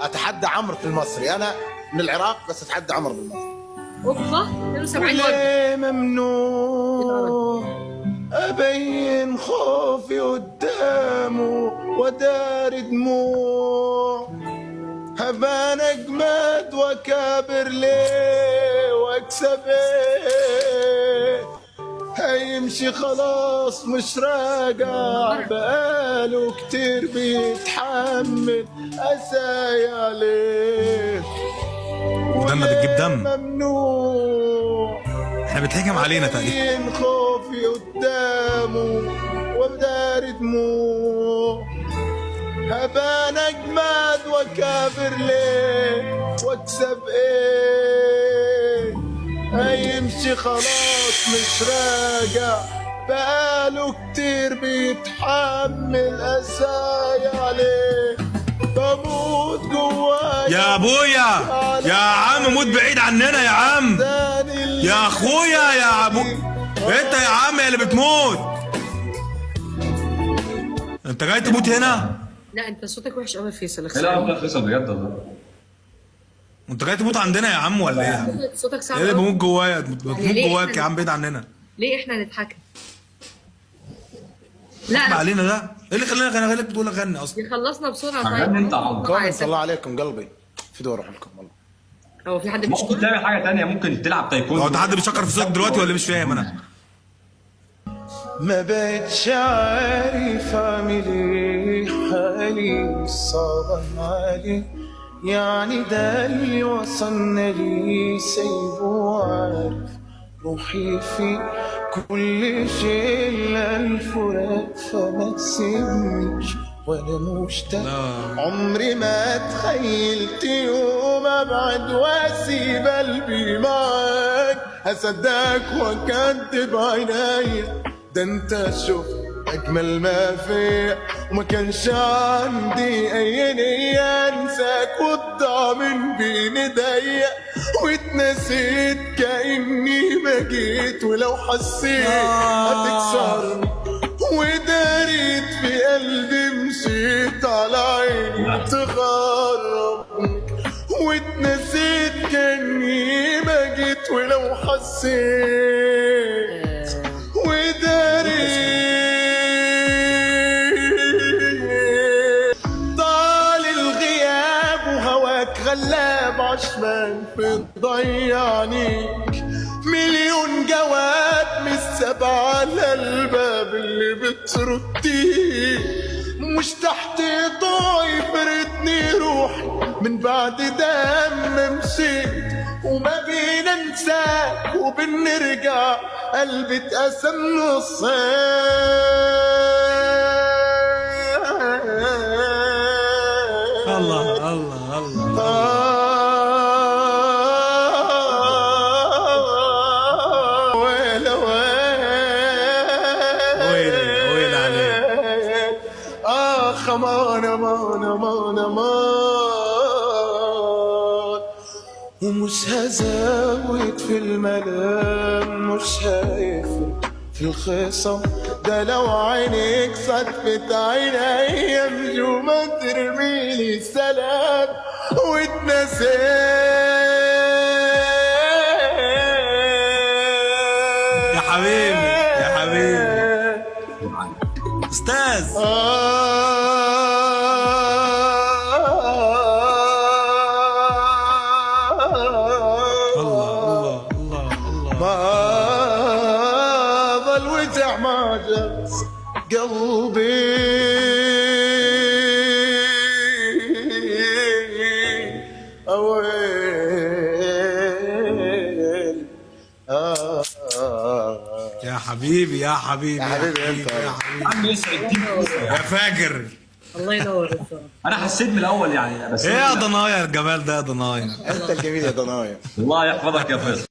اتحدى عمرو في المصري. انا من العراق بس اتحدى عمرو بالمصري. اوبا 72 وجه. ليه ممنوع ابين خوفي قدامه ودار دموع، هبان اجمد واكابر ليه واكسب ايه، هيمشي خلاص مش راجع، بقاله كتير بيتحمل قسايا عليه. ودنا بتجيب دم. ممنوع احنا بيتهجم علينا تقريبا. ين خوفي قدامه وبدار دموع، هبان اجمد واكابر ليه واكسب ايه، هيمشي خلاص مش راجع، بقاله كتير بيتحمل قسايا عليه. بموت جوايا يا ابويا يا عم، موت بعيد عننا يا عم، يا اخويا يا ابو انت يا عم اللي بتموت. انت جاي تموت هنا؟ لا انت صوتك وحش قوي يا فيصل. لا والله فيصل بجد والله. انت جاي تموت عندنا يا عم ولا ايه يا عم؟ صوتك صعب ايه اللي قوي. بموت جوايا؟ بتموت جواك يا عم بعيد عننا. ليه احنا نتحكم؟ ما لا علينا ده. ايه اللي خلاني خليك بتقول اغني اصلا؟ يخلصنا بسرعه. غني انت عم. كويس الله عليكم قلبي، في دور لكم والله. هو في حد ممكن بيشكر؟ تعمل حاجه تانية، ممكن تلعب تايكوندو. هو انت حد بيشكر في صوتك دلوقتي ولا مش فاهم انا؟ ما بقتش عارف اعمل ايه، حالي صعب علي، يعني ده اللي وصلنا ليه، سايبه وعارف روحي في كل شيء الا الفراق، فما تسيبنيش وانا مشتاق. عمري ما تخيلت يوم ابعد واسيب قلبي معاك، هصدقك واكدب عينيا، ده انت شفت اجمل ما فيا، وما كانش عندي اي نية انساك وتضيع من بين ايديا، واتنسيت كاني ما جيت، ولو حسيت هتكسرني وداريت في قلبي، مشيت على عيني تغربني، واتنسيت كاني ما جيت، ولو حسيت وداريت. طال الغياب وهواك غلاب عشمان في ضيعنيك، مليون جواب من السبعة على الباب اللي بترديه، مش تحت ضوعي فردني روحي من بعد دم مشيت، وما بين انساك وبين نرجع قلبي اتقسم نصين. الله الله الله. ويلي عليك. امان امان امان امان، ومش هزود في الملام، مش هيفرق في الخصم، ده لو عينيك صدفت عينيا نجومة ترميلي السلام واتنسيت. يا حبيبي يا حبيبي استاذ. الله الله الله. ما ظل وجع ما جلس قلبي، أويل يا حبيبي يا حبيبي يا حبيبي انت يا حبيبي عم يسعد يا فاجر. الله ينور الصراحه. انا حسيت من الاول يعني، بس ايه يا ضنايا الجمال ده يا ضنايا. انت الجميل يا ضنايا. الله يحفظك يا فيصل.